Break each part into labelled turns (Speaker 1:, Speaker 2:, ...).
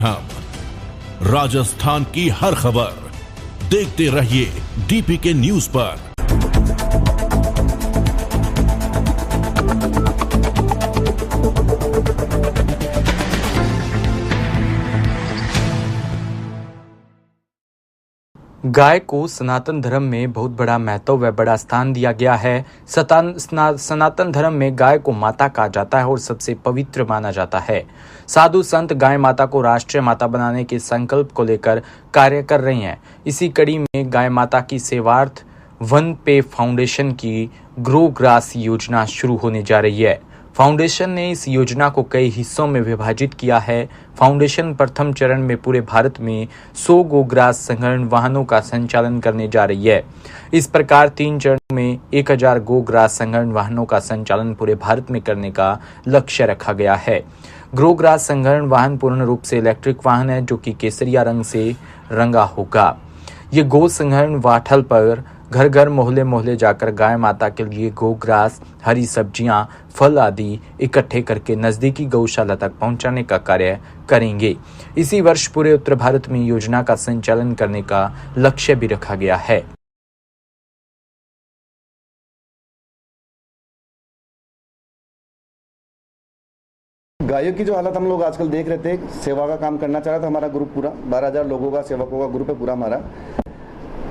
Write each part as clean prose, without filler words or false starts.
Speaker 1: हम राजस्थान की हर खबर देखते रहिए डीपीके न्यूज पर।
Speaker 2: गाय को सनातन धर्म में बहुत बड़ा महत्व व बड़ा स्थान दिया गया है। सनातन धर्म में गाय को माता कहा जाता है और सबसे पवित्र माना जाता है। साधु संत गाय माता को राष्ट्रीय माता बनाने के संकल्प को लेकर कार्य कर रहे हैं। इसी कड़ी में गाय माता की सेवार्थ वन पे फाउंडेशन की ग्रो ग्रास योजना शुरू होने जा रही है। फाउंडेशन ने इस योजना को कई हिस्सों में विभाजित किया है। फाउंडेशन प्रथम चरण में पूरे भारत में 100 गोग्रास संग्रहण वाहनों का संचालन करने जा रही है। इस प्रकार 3 चरणों में 1000 गोग्रास संग्रहण वाहनों का संचालन पूरे भारत में करने का लक्ष्य रखा गया है। गोग्रास संग्रहण वाहन पूर्ण रूप से इलेक्ट्रिक वाहन है जो कि केसरिया रंग से रंगा होगा। ये गो संग्रहण वाहन पर घर घर मोहल्ले मोहल्ले जाकर गाय माता के लिए गोग्रास, हरी सब्जियां, फल आदि इकट्ठे करके नजदीकी गौशाला तक पहुंचाने का कार्य करेंगे। इसी वर्ष पूरे उत्तर भारत में योजना का संचालन करने का लक्ष्य भी रखा गया है।
Speaker 3: गायों की जो हालत हम लोग आजकल देख रहे थे, सेवा का काम करना चाह रहा था हमारा ग्रुप पूरा 12,000 लोगों का सेवकों का ग्रुप है पूरा हमारा।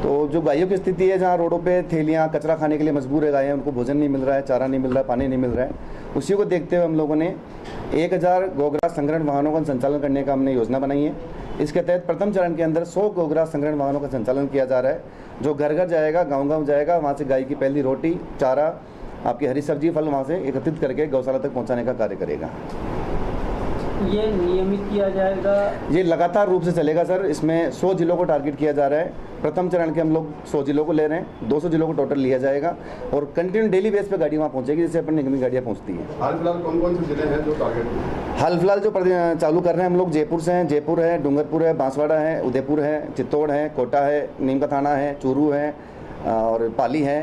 Speaker 3: तो जो गायों की स्थिति है, जहाँ रोडों पे थैलियाँ कचरा खाने के लिए मजबूर है गायें, उनको भोजन नहीं मिल रहा है, चारा नहीं मिल रहा है, पानी नहीं मिल रहा है, उसी को देखते हुए हम लोगों ने 1000 गोग्रास संग्रहण वाहनों का संचालन करने का हमने योजना बनाई है। इसके तहत प्रथम चरण के अंदर 100 गोग्रास संग्रहण वाहनों का संचालन किया जा रहा है, जो घर घर जाएगा, गाँव जाएगा, वहाँ से गाय की पहली रोटी, चारा, आपकी हरी सब्जी, फल वहाँ से एकत्रित करके गौशाला तक पहुँचाने का कार्य करेगा।
Speaker 4: ये नियमित किया जाएगा? ये
Speaker 3: लगातार रूप से चलेगा सर। इसमें 100 जिलों को टारगेट किया जा रहा है। प्रथम चरण के हम लोग 100 जिलों को ले रहे हैं, 200 जिलों को टोटल लिया जाएगा और कंटिन्यू डेली बेस पे गाड़ी वहाँ पहुँचेगी, जैसे अपन निगमी गाड़ियाँ पहुँचती हैं।
Speaker 5: हाल फिलहाल कौन से जिले हैं जो टारगेट?
Speaker 3: हाल फिलहाल जो चालू कर रहे हैं हम लोग जयपुर से हैं, जयपुर है, डूंगरपुर है, बांसवाड़ा है, उदयपुर है, चित्तौड़ है, कोटा है, नीम का थाना है, चूरू है और पाली है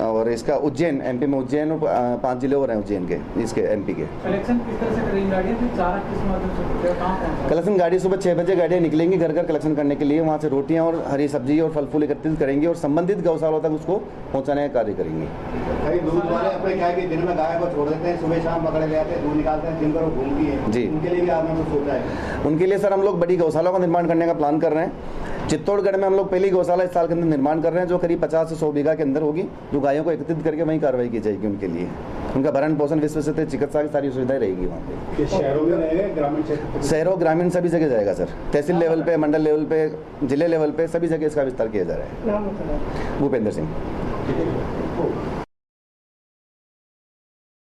Speaker 3: और इसका उज्जैन, एमपी में उज्जैन और 5 जिले और हैं उज्जैन के, इसके एमपी के।
Speaker 4: कलेक्शन किस तरह से करेंगे गाड़ियाँ? फिर चारा किस माध्यम से होता है? कहाँ पहुँचेगा?
Speaker 3: कलेक्शन गाड़ी सुबह 6 बजे गाड़ियाँ निकलेंगी घर घर कलेक्शन करने के लिए, वहाँ से रोटियाँ और हरी सब्जी और फल फूल एकत्रित करेंगे और संबंधित गौशालों तक उसको पहुँचाने का कार्य करेंगे।
Speaker 5: कई दूध वाले अपने क्या है कि दिन में गाय को छोड़ देते हैं, सुबह शाम पकड़े ले आते हैं, दूध निकालते हैं, दिन भर वो घूमती है जी। उनके लिए भी आपने कुछ सोचा है?
Speaker 3: उनके लिए सर हम लोग बड़ी गौशाला का निर्माण करने का प्लान कर रहे हैं। चित्तौड़गढ़ में हम लोग पहली गौशाला इस साल के अंदर निर्माण कर रहे हैं, जो करीब 50 से 100 बीघा के अंदर होगी, जो गायों को एकत्रित करके वहीं कार्रवाई की जाएगी उनके लिए। उनका भरण पोषण, विश्वसनीय चिकित्सा की सारी सुविधाएं रहेगी वहाँ पे।
Speaker 5: शहरों में रहेगा, ग्रामीण क्षेत्र?
Speaker 3: शहरों ग्रामीण सभी जगह जाएगा सर। तहसील लेवल पे, मंडल लेवल पे, जिले लेवल पे सभी जगह इसका विस्तार किया जा रहा है। भूपेंद्र सिंह।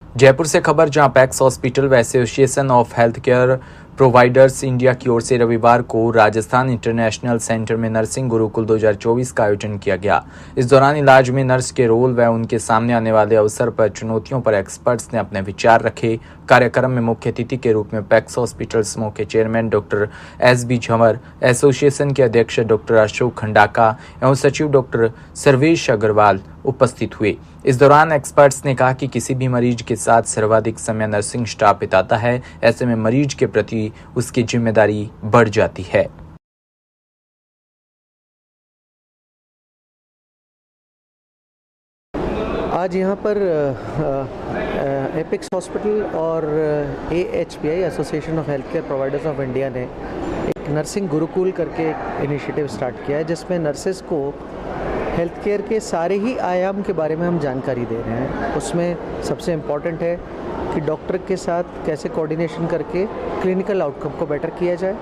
Speaker 2: जयपुर से खबर, जहां पैक्स हॉस्पिटल व association of health care providers India की ओर से रविवार को राजस्थान इंटरनेशनल सेंटर में नर्सिंग गुरुकुल 2024 का आयोजन किया गया। इस दौरान इलाज में नर्स के रोल व उनके सामने आने वाले अवसर पर चुनौतियों पर एक्सपर्ट्स ने अपने विचार रखे। कार्यक्रम में मुख्य अतिथि के रूप में पैक्स हॉस्पिटल समूह के chairman doctor SB Jhanwar, association के अध्यक्ष डॉक्टर अशोक खंडाका एवं सचिव डॉक्टर सर्वेश अग्रवाल उपस्थित हुए। इस दौरान एक्सपर्ट्स ने कहा कि किसी भी मरीज के साथ सर्वाधिक समय नर्सिंग स्टाफ बिताता है, ऐसे में मरीज के प्रति उसकी जिम्मेदारी बढ़ जाती है।
Speaker 6: आज यहाँ पर एपिक्स हॉस्पिटल और AHPI association of health care providers of India ने एक नर्सिंग गुरुकुल करके एक इनिशिएटिव स्टार्ट किया है, जिसमें नर्सेस को हेल्थ केयर के सारे ही आयाम के बारे में हम जानकारी दे रहे हैं। उसमें सबसे इम्पॉर्टेंट है कि डॉक्टर के साथ कैसे कोऑर्डिनेशन करके क्लिनिकल आउटकम को बेटर किया जाए।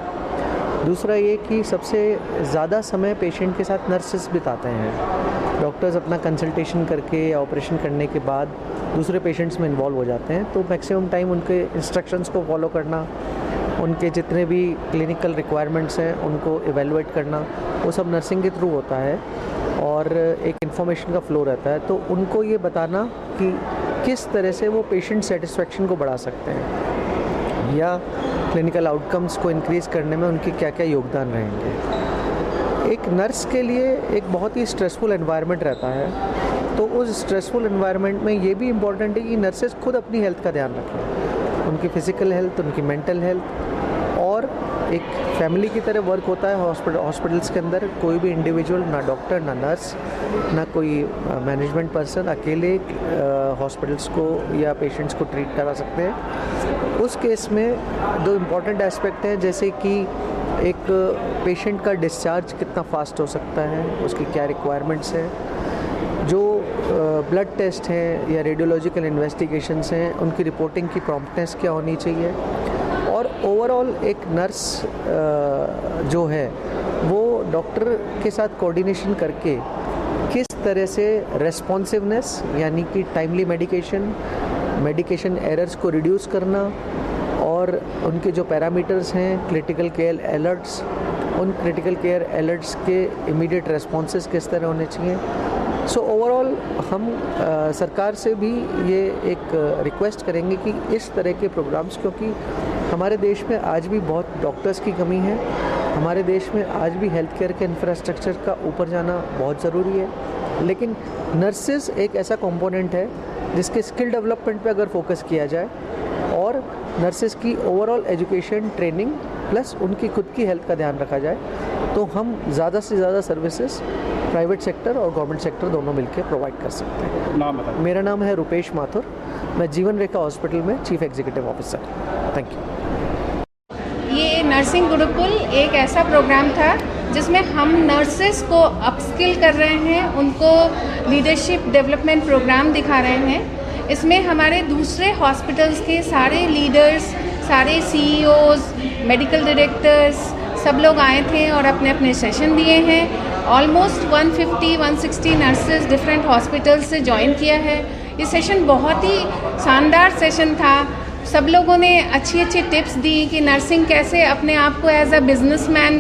Speaker 6: दूसरा ये कि सबसे ज़्यादा समय पेशेंट के साथ नर्सेस बिताते हैं। डॉक्टर्स अपना कंसल्टेशन करके या ऑपरेशन करने के बाद दूसरे पेशेंट्स में इन्वॉल्व हो जाते हैं, तो मैक्सिमम टाइम उनके इंस्ट्रक्शंस को फॉलो करना, उनके जितने भी क्लिनिकल रिक्वायरमेंट्स हैं उनको इवेलुएट करना, वो सब नर्सिंग के थ्रू होता है और एक इन्फॉर्मेशन का फ्लो रहता है। तो उनको ये बताना कि किस तरह से वो पेशेंट सेटिस्फेक्शन को बढ़ा सकते हैं या क्लिनिकल आउटकम्स को इंक्रीज़ करने में उनके क्या क्या योगदान रहेंगे। एक नर्स के लिए एक बहुत ही स्ट्रेसफुल एनवायरनमेंट रहता है, तो उस स्ट्रेसफुल एनवायरनमेंट में ये भी इम्पॉर्टेंट है कि नर्सेस खुद अपनी हेल्थ का ध्यान रखें, उनकी फ़िज़िकल हेल्थ, उनकी मेंटल हेल्थ और एक फैमिली की तरह वर्क होता है हॉस्पिटल्स के अंदर। कोई भी इंडिविजुअल, ना डॉक्टर, ना नर्स, ना कोई मैनेजमेंट पर्सन अकेले हॉस्पिटल्स को या पेशेंट्स को ट्रीट करा सकते हैं। उस केस में दो इम्पॉर्टेंट एस्पेक्ट हैं, जैसे कि एक पेशेंट का डिस्चार्ज कितना फास्ट हो सकता है, उसकी क्या रिक्वायरमेंट्स हैं, जो ब्लड टेस्ट हैं या रेडियोलॉजिकल इन्वेस्टिगेशंस हैं उनकी रिपोर्टिंग की प्रॉम्प्टनेस क्या होनी चाहिए, और ओवरऑल एक नर्स जो है वो डॉक्टर के साथ कोऑर्डिनेशन करके किस तरह से रेस्पॉन्सिवनेस यानी कि टाइमली मेडिकेशन एरर्स को रिड्यूस करना, और उनके जो पैरामीटर्स हैं क्रिटिकल केयर अलर्ट्स, उन क्रिटिकल केयर अलर्ट्स के इमीडिएट रेस्पॉन्सेस किस तरह होने चाहिए। सो ओवरऑल हम सरकार से भी ये एक रिक्वेस्ट करेंगे कि इस तरह के प्रोग्राम्स, क्योंकि हमारे देश में आज भी बहुत डॉक्टर्स की कमी है, हमारे देश में आज भी हेल्थ केयर के इंफ्रास्ट्रक्चर का ऊपर जाना बहुत ज़रूरी है, लेकिन नर्सेज एक ऐसा कंपोनेंट है जिसके स्किल डेवलपमेंट पे अगर फोकस किया जाए और नर्सेज की ओवरऑल एजुकेशन ट्रेनिंग प्लस उनकी खुद की हेल्थ का ध्यान रखा जाए, तो हम ज़्यादा से ज़्यादा सर्विसेज प्राइवेट सेक्टर और गवर्नमेंट सेक्टर दोनों मिलकर प्रोवाइड कर सकते हैं।
Speaker 4: नाम बताइए।
Speaker 6: मेरा नाम है रुपेश माथुर, मैं जीवन रेखा हॉस्पिटल में chief executive officer. Thank you.
Speaker 7: ये नर्सिंग गुरुकुल एक ऐसा प्रोग्राम था जिसमें हम नर्सेस को अपस्किल कर रहे हैं, उनको लीडरशिप डेवलपमेंट प्रोग्राम दिखा रहे हैं। इसमें हमारे दूसरे हॉस्पिटल्स के सारे लीडर्स, सारे सीईओज, मेडिकल डायरेक्टर्स सब लोग आए थे और अपने अपने सेशन दिए हैं। ऑलमोस्ट 150-160 नर्सेज डिफरेंट हॉस्पिटल्स से ज्वाइन किया है। ये सेशन बहुत ही शानदार सेशन था। सब लोगों ने अच्छी अच्छी टिप्स दी कि नर्सिंग कैसे अपने आप को एज अ बिजनेसमैन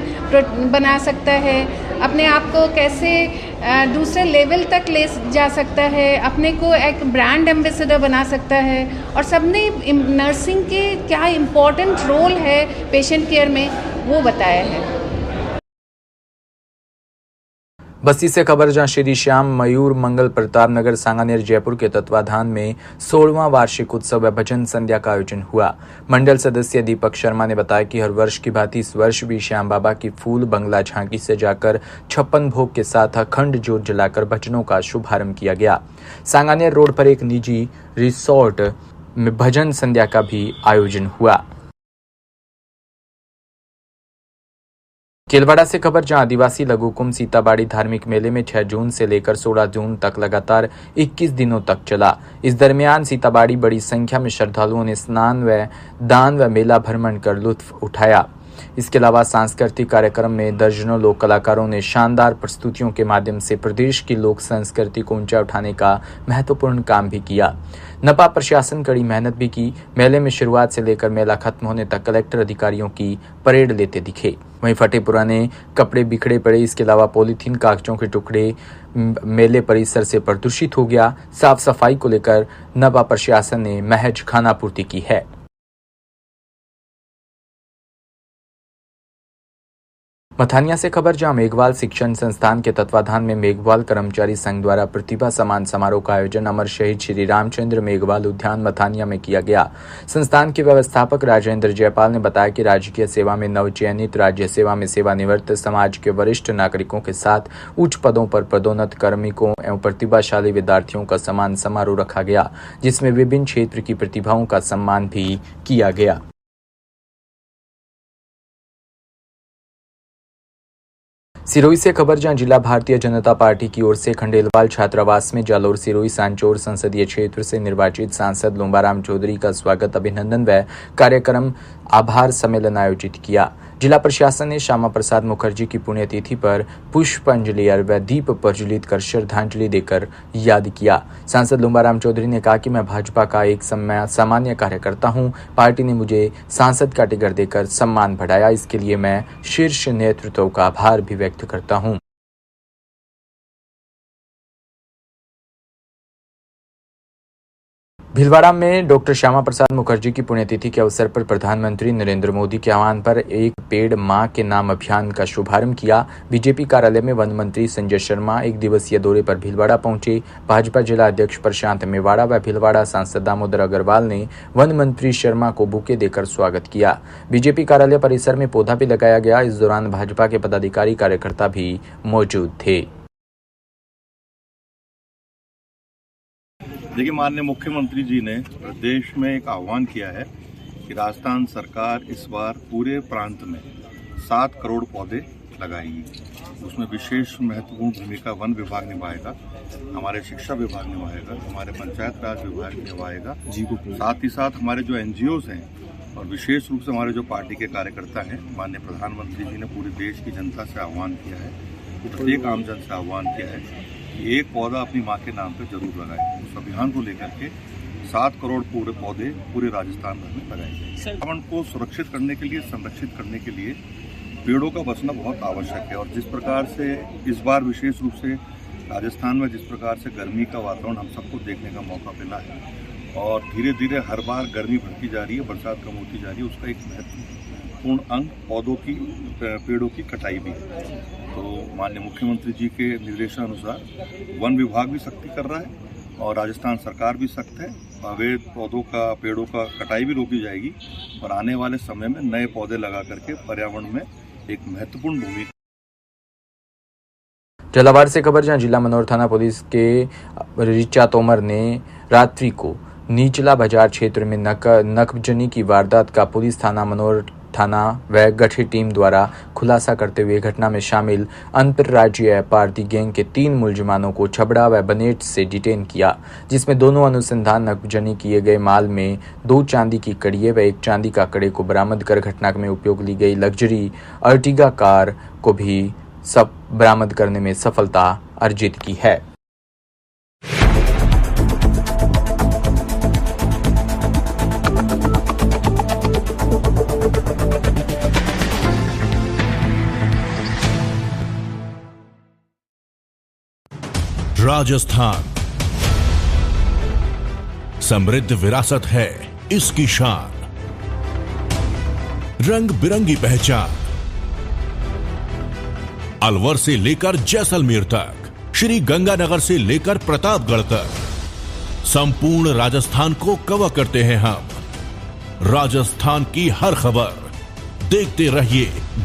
Speaker 7: बना सकता है, अपने आप को कैसे दूसरे लेवल तक ले जा सकता है, अपने को एक ब्रांड एम्बेसडर बना सकता है, और सबने नर्सिंग के क्या इम्पोर्टेंट रोल है पेशेंट केयर में वो बताया है।
Speaker 2: बस्ती से खबर जहां श्री श्याम मयूर मंगल प्रताप नगर सांगानेर जयपुर के तत्वाधान में 16वां वार्षिक उत्सव व भजन संध्या का आयोजन हुआ। मंडल सदस्य दीपक शर्मा ने बताया कि हर वर्ष की भांति इस वर्ष भी श्याम बाबा की फूल बंगला झांकी से जाकर 56 भोग के साथ अखंड ज्योत जलाकर भजनों का शुभारंभ किया गया। सांगानेर रोड पर एक निजी रिसोर्ट में भजन संध्या का भी आयोजन हुआ। केलवाड़ा से खबर जहां आदिवासी लघु कुंभ सीताबाड़ी धार्मिक मेले में 6 जून से लेकर 16 जून तक लगातार 21 दिनों तक चला। इस दरमियान सीताबाड़ी बड़ी संख्या में श्रद्धालुओं ने स्नान व दान व मेला भ्रमण कर लुत्फ उठाया। इसके अलावा सांस्कृतिक कार्यक्रम में दर्जनों लोक कलाकारों ने शानदार प्रस्तुतियों के माध्यम से प्रदेश की लोक संस्कृति को ऊंचा उठाने का महत्वपूर्ण काम भी किया। नपा प्रशासन कड़ी मेहनत भी की। मेले में शुरुआत से लेकर मेला खत्म होने तक कलेक्टर अधिकारियों की परेड लेते दिखे। वहीं फटे पुराने कपड़े बिखरे पड़े, इसके अलावा पॉलीथीन कागजों के टुकड़े मेले परिसर से प्रदूषित हो गया। साफ सफाई को लेकर नपा प्रशासन ने महज खानापूर्ति की है। मथानिया से खबर जहां मेघवाल शिक्षण संस्थान के तत्वाधान में मेघवाल कर्मचारी संघ द्वारा प्रतिभा सम्मान समारोह का आयोजन अमर शहीद श्री रामचंद्र मेघवाल उद्यान मथानिया में किया गया। संस्थान के व्यवस्थापक राजेंद्र जयपाल ने बताया कि राजकीय सेवा में नवचयनित, राज्य सेवा में सेवानिवृत्त, समाज के वरिष्ठ नागरिकों के साथ उच्च पदों पर पदोन्नत कार्मिकों एवं प्रतिभाशाली विद्यार्थियों का सम्मान समारोह रखा गया, जिसमें विभिन्न क्षेत्र की प्रतिभाओं का सम्मान भी किया गया। सिरोही से खबर जहां जिला भारतीय जनता पार्टी की ओर से खंडेलवाल छात्रावास में जालोर सिरोही सांचौर संसदीय क्षेत्र से निर्वाचित सांसद लुम्बाराम चौधरी का स्वागत, अभिनंदन व कार्यक्रम आभार सम्मेलन आयोजित किया। जिला प्रशासन ने श्यामा प्रसाद मुखर्जी की पुण्यतिथि पर पुष्पांजलि व दीप प्रज्वलित कर श्रद्धांजलि देकर याद किया। सांसद लुम्बाराम चौधरी ने कहा कि मैं भाजपा का एक सामान्य कार्यकर्ता हूं। पार्टी ने मुझे सांसद का टिकट देकर सम्मान बढ़ाया, इसके लिए मैं शीर्ष नेतृत्व का आभार भी व्यक्त करता हूं। भीलवाड़ा में डॉक्टर श्यामा प्रसाद मुखर्जी की पुण्यतिथि के अवसर पर प्रधानमंत्री नरेंद्र मोदी के आह्वान पर एक पेड़ मां के नाम अभियान का शुभारंभ किया। बीजेपी कार्यालय में वन मंत्री संजय शर्मा एक दिवसीय दौरे पर भीलवाड़ा पहुंचे। भाजपा जिला अध्यक्ष प्रशांत मेवाड़ा व भीलवाड़ा सांसद दामोदर अग्रवाल ने वन मंत्री शर्मा को बुके देकर स्वागत किया। बीजेपी कार्यालय परिसर में पौधा भी लगाया गया। इस दौरान भाजपा के पदाधिकारी कार्यकर्ता भी मौजूद थे।
Speaker 8: देखिए, माननीय मुख्यमंत्री जी ने प्रदेश में एक आह्वान किया है कि राजस्थान सरकार इस बार पूरे प्रांत में 7 करोड़ पौधे लगाएगी। उसमें विशेष महत्वपूर्ण भूमिका वन विभाग निभाएगा, हमारे शिक्षा विभाग निभाएगा, हमारे पंचायत राज विभाग निभाएगा, साथ ही साथ हमारे जो NGOs हैं और विशेष रूप से हमारे जो पार्टी के कार्यकर्ता हैं। माननीय प्रधानमंत्री जी ने पूरे देश की जनता से आह्वान किया है, प्रत्येक आम जन से आह्वान किया है कि एक पौधा अपनी माँ के नाम पे जरूर लगाएं। उस अभियान को लेकर के 7 करोड़ पूरे पौधे पूरे राजस्थान भर में लगाएंगे। पर्यावरण को सुरक्षित करने के लिए, संरक्षित करने के लिए पेड़ों का बचना बहुत आवश्यक है। और जिस प्रकार से इस बार विशेष रूप से राजस्थान में जिस प्रकार से गर्मी का वातावरण हम सबको देखने का मौका मिला है और धीरे धीरे हर बार गर्मी बढ़ती जा रही है, बरसात कम होती जा रही है, उसका एक महत्वपूर्ण अंग पौधों की, पेड़ों की कटाई भी है। तो माननीय मुख्यमंत्री जी के निर्देशानुसार वन विभाग भी सख्ती कर रहा है और राजस्थान सरकार भी सख्त है। अवैध पौधों का, पेड़ों का कटाई भी रोकी जाएगी और आने वाले समय में नए पौधे लगा करके पर्यावरण में एक महत्वपूर्ण भूमिका।
Speaker 2: झालावाड़ से खबर, जहां जिला मनोर थाना पुलिस के ऋचा तोमर ने रात्रि को निचला बाजार क्षेत्र में नकबजनी की वारदात का पुलिस थाना मनोर थाना व गठित टीम द्वारा खुलासा करते हुए घटना में शामिल अंतर्राज्यीय अपराधी गैंग के 3 मुलजिमानों को छबड़ा व बनेट से डिटेन किया, जिसमें दोनों अनुसंधान नकबजनी किए गए माल में 2 चांदी की कड़िये व 1 चांदी का कड़े को बरामद कर घटना में उपयोग ली गई लग्जरी अर्टिगा कार को भी बरामद करने में सफलता अर्जित की है।
Speaker 1: राजस्थान समृद्ध विरासत है इसकी शान, रंग बिरंगी पहचान। अलवर से लेकर जैसलमेर तक, श्री गंगानगर से लेकर प्रतापगढ़ तक, संपूर्ण राजस्थान को कवर करते हैं हम। राजस्थान की हर खबर देखते रहिए